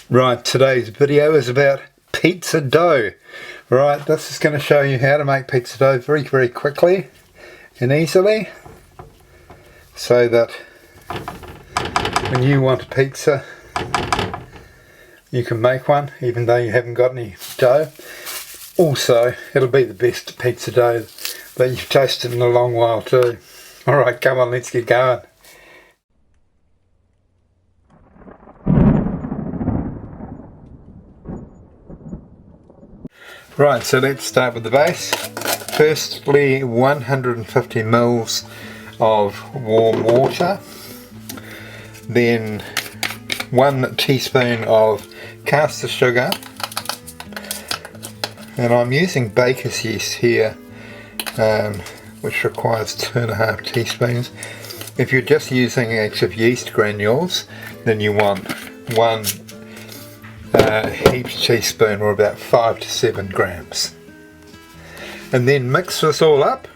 Right, today's video is about pizza dough. Right, this is going to show you how to make pizza dough very quickly and easily, so that when you want a pizza you can make one even though you haven't got any dough. Also, it'll be the best pizza dough that you've tasted in a long while too. Alright, come on, let's get going. Right, so let's start with the base. Firstly, 150 mils of warm water, then 1 teaspoon of caster sugar, and I'm using baker's yeast here, which requires 2.5 teaspoons. If you're just using active yeast granules, then you want 1 heaped teaspoon, or about 5 to 7 grams. And then mix this all up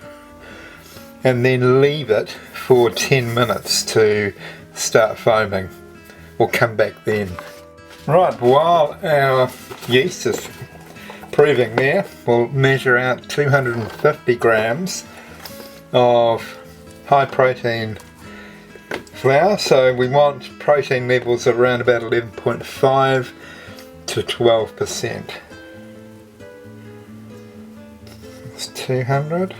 and then leave it for 10 minutes to start foaming. We'll come back then. Right, while our yeast is proving there, we'll measure out 250 grams of high protein flour. So we want protein levels around about 11.5 to 12%. It's 200.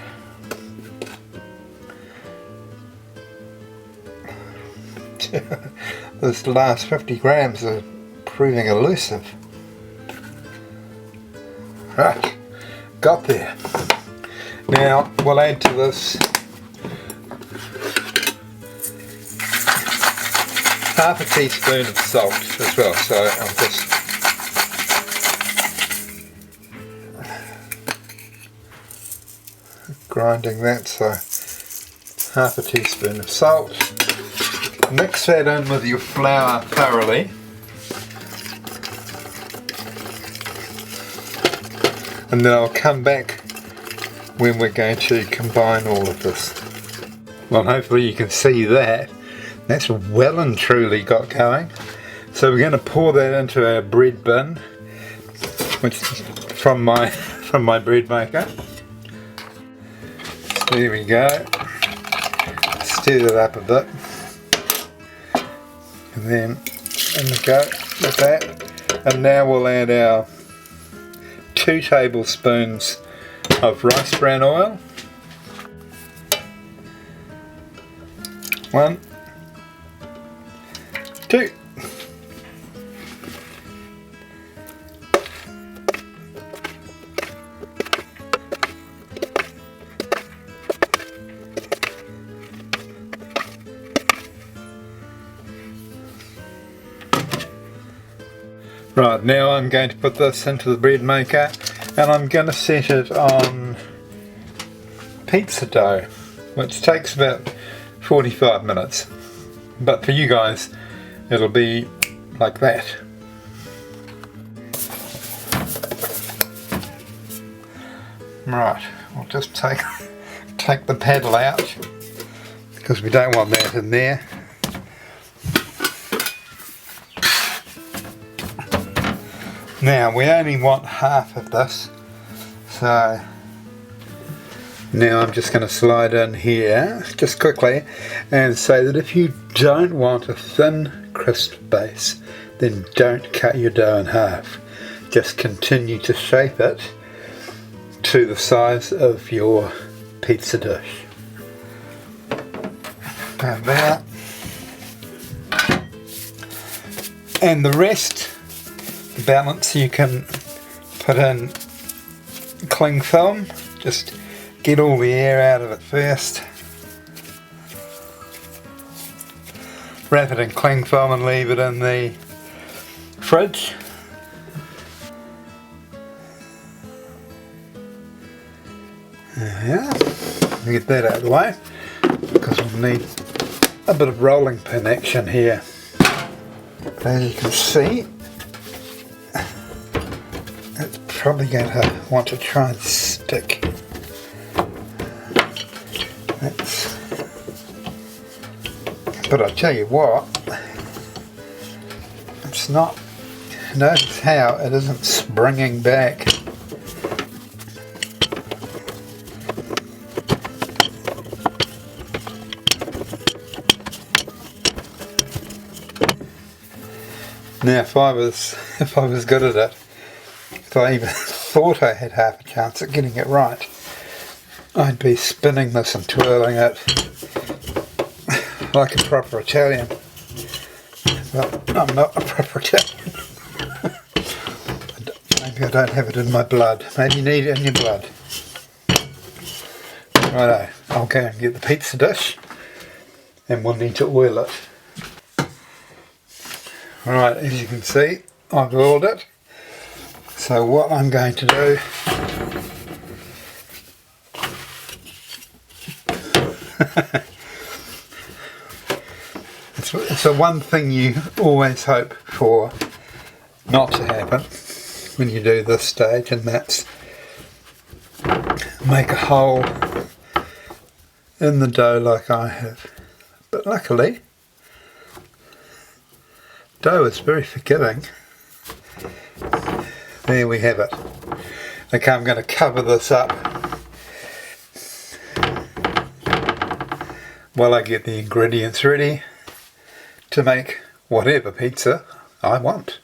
This last 50 grams are proving elusive. Right, got there. Now we'll add to this half a teaspoon of salt as well. So I'll just grinding that, so half a teaspoon of salt. Mix that in with your flour thoroughly, and then I'll come back when we're going to combine all of this. Well, hopefully you can see that. That's well and truly got going. So we're going to pour that into our bread bin, which is from my bread maker. There we go. Stir it up a bit, and then in we go with that. And now we'll add our 2 tablespoons of rice bran oil. 1, 2. Right, now I'm going to put this into the bread maker, and I'm going to set it on pizza dough, which takes about 45 minutes. But for you guys, it'll be like that. Right, we'll just take the paddle out, because we don't want that in there. Now we only want half of this, so now I'm just going to slide in here just quickly and say that if you don't want a thin crisp base, then don't cut your dough in half. Just continue to shape it to the size of your pizza dish. Like that. And the rest, the balance, you can put in cling film. Just get all the air out of it first. Wrap it in cling film and leave it in the fridge. Yeah, get that out of the way, because we'll need a bit of rolling pin action here. As you can see, it's probably going to want to try and stick. But I tell you what, it's not notice how it isn't springing back. Now if I was good at it, if I even thought I had half a chance at getting it right, I'd be spinning this and twirling it like a proper Italian. But I'm not a proper Italian. Maybe I don't have it in my blood. Maybe you need it in your blood. Righto, I'll go and get the pizza dish and we'll need to oil it. Right, as you can see, I've oiled it. So what I'm going to do it's the one thing you always hope for not to happen when you do this stage, and that's make a hole in the dough like I have. But luckily, dough is very forgiving. There we have it. Okay, I'm going to cover this up while I get the ingredients ready to make whatever pizza I want.